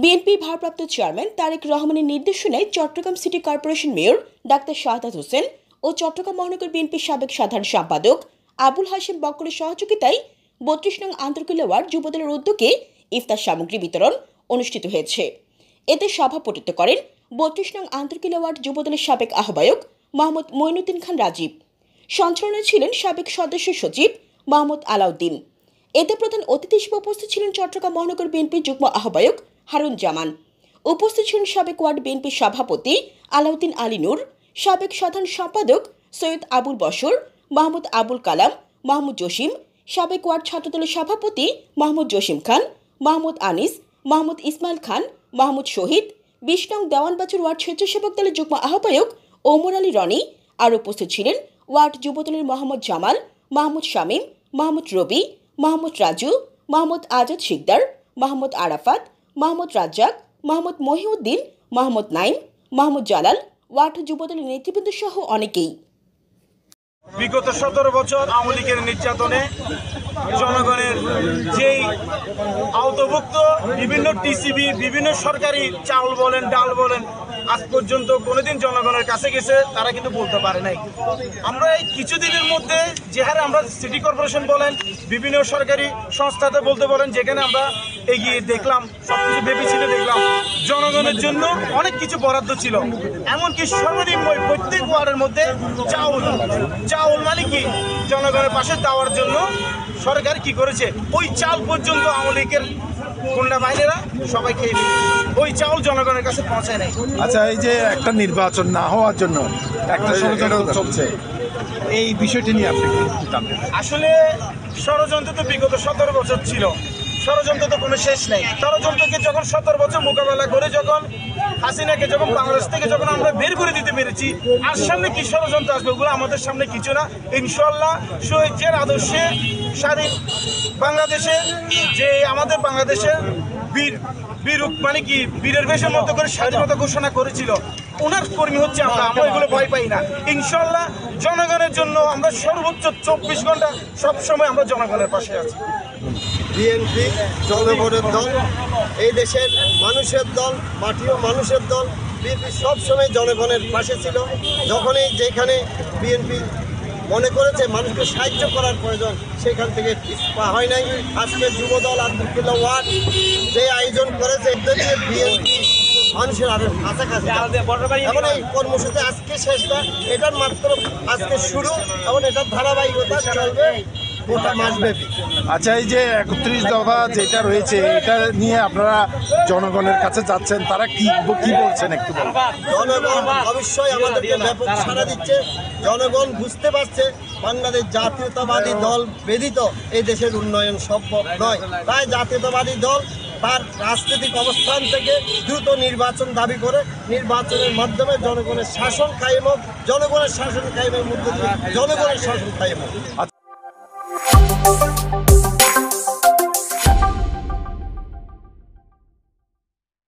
BNP ভারপ্রাপ্ত chairman Tarique রহমানের নির্দেশনায় Chittagong city corporation mayor doctor Shahadat Hossain ও চট্টগ্রাম মহানগর বিএনপির সাবেক সাধারণ সম্পাদক আবুল হাশেম বক্করের সহযোগিতায় ৩২ নং আন্তর্কিলা ওয়ার্ড যুবদলের উদ্যোগে ইফতার সামগ্রী বিতরণ অনুষ্ঠিত হয়েছে। এতে সভাপতিত্ব করেন ৩২ নং আন্তর্কিলা ওয়ার্ড যুবদলের সাবেক আহ্বায়ক মোহাম্মদ মঈনুদ্দিন খান রাজীব। সঞ্চালনায় ছিলেন সাবেক সদস্য সচিব মোহাম্মদ আলাউদ্দিন। এতে প্রধান অতিথি হিসেবে উপস্থিত ছিলেন চট্টগ্রাম মহানগর বিএনপির যুগ্ম আহ্বায়ক হারুন জামান। উপস্থিত ছিলেন সাবেক ওয়ার্ড বিএনপির সভাপতি আলাউদ্দিন আলী নূর, সাবেক সাধারণ সম্পাদক সৈয়দ আবুল বশর, মাহমুদ আবুল কালাম, মাহমুদ জসিম, সাবেক ওয়ার্ড ছাত্রদলের সভাপতি মাহমুদ জসিম খান, মাহমুদ আনিস, মাহমুদ ইসমাইল খান, মাহমুদ শহীদ, ২০ নং দেওয়ানবাজার ওয়ার্ড স্বেচ্ছাসেবক দলের যুগ্ম আহ্বায়ক ওমর আলী রনি। আর উপস্থিত ছিলেন ওয়ার্ড যুবদলের মোহাম্মদ জামাল, মাহমুদ শামীম, মাহমুদ রবি, মাহমুদ রাজু, মাহমুদ আজাদ শিকদার, মাহমুদ আরাফাত, মাহমুদ রাজ্জাক, মাহমুদ মহিউদ্দিন, মাহমুদ নাইম, মাহমুদ জালাল, ওয়ার্ড যুবদলের নেতৃবৃন্দ সহ অনেকেই। বিগত ১৭ বছর আওয়ামী লীগের নির্যাতনে জনগণের যেই আওতাভুক্ত বিভিন্ন টিসিবি, বিভিন্ন সরকারি চাউল বলেন, ডাল বলেন, আজ পর্যন্ত কোনোদিন জনগণের কাছে গেছে তারা কিন্তু বলতে পারে নাই। আমরা এই কিছুদিনের মধ্যে যে হারে আমরা সিটি কর্পোরেশন বলেন, বিভিন্ন সরকারি সংস্থাতে বলতে বলেন, যেখানে আমরা এগিয়ে দেখলাম, সবকিছু ভেবেছিলে দেখলাম জনগণের জন্য অনেক কিছু বরাদ্দ ছিল। এমনকি সর্বনিম্ন প্রত্যেক ওয়ার্ডের মধ্যে চাউল মানে কি জনগণের পাশে দেওয়ার জন্য সরকার কি করেছে, ওই চাল পর্যন্ত আওয়ামী লীগের গুন্ডা বাহিনীরা সবাই খেয়ে ওই চাউল জনগণের কাছে পৌঁছায় নাই। আচ্ছা, এই যে একটা নির্বাচন না হওয়ার জন্য একটা ষড়যন্ত্র চলছে, এই বিষয়টি নিয়ে আপনি কি জানেন? আসলে ষড়যন্ত্র তো বিগত ১৭ বছর ছিল, ষড়যন্ত্র তো কোনো শেষ নেই। ষড়যন্ত্রকে যখন ১৭ বছর মোকাবেলা করে যখন হাসিনাকে যখন বাংলাদেশ থেকে যখন আমরা বের করে দিতে পেরেছি, আর সামনে কি ষড়যন্ত্র আসবে ওগুলো আমাদের সামনে কিছু না। ইনশাল্লাহ শহীদের আদর্শে স্বাধীন বাংলাদেশে যে আমাদের বাংলাদেশের বীর মানে কি বীরের বেশের মতো করে স্বাধীনতা ঘোষণা করেছিল, ওনার কর্মী হচ্ছে আমরা এগুলো ভয় পাই না। ইনশাল্লাহ জনগণের জন্য আমরা সর্বোচ্চ ২৪ ঘন্টা সবসময় আমরা জনগণের পাশে আছি। বিএনপি জনগণের দল, এই দেশের মানুষের দল, মাটিও মানুষের দল। বিএনপি সবসময় জনগণের পাশে ছিল। যখনই যেখানে বিএনপি মনে করেছে মানুষকে সাহায্য করার প্রয়োজন, সেখান থেকে পিছপা হয় নাই। আজকে যুবদল আন্তর্কিলা ওয়ার্ড যে আয়োজন করেছে, বিএনপি মানুষের আরো কাছাকাছি। এখন এই কর্মসূচি আজকে শেষ না, এটার মাত্র আজকে শুরু, এবং এটার ধারাবাহিকতা চলবে গোটা মাসব্যাপী। আচ্ছা, এই যে ৩১ দফা যেটা রয়েছে, এটা নিয়ে আপনারা জনগণের কাছে যাচ্ছেন, তারা কি বলছেন একটু বলুন। জনগণ অবশ্যই আমাদেরকে ব্যাপক সাড়া দিচ্ছে। জনগণ বুঝতে পারছে বাংলাদেশ জাতীয়তাবাদী দল ব্যতীত এই দেশের উন্নয়ন সম্ভব নয়। তাই জাতীয়তাবাদী দল তার রাজনৈতিক অবস্থান থেকে দ্রুত নির্বাচন দাবি করে, নির্বাচনের মাধ্যমে জনগণের শাসন কায়েম হোক, জনগণের শাসন কায়েমের মধ্যে দিয়ে জনগণের শাসন কায়েম হোক।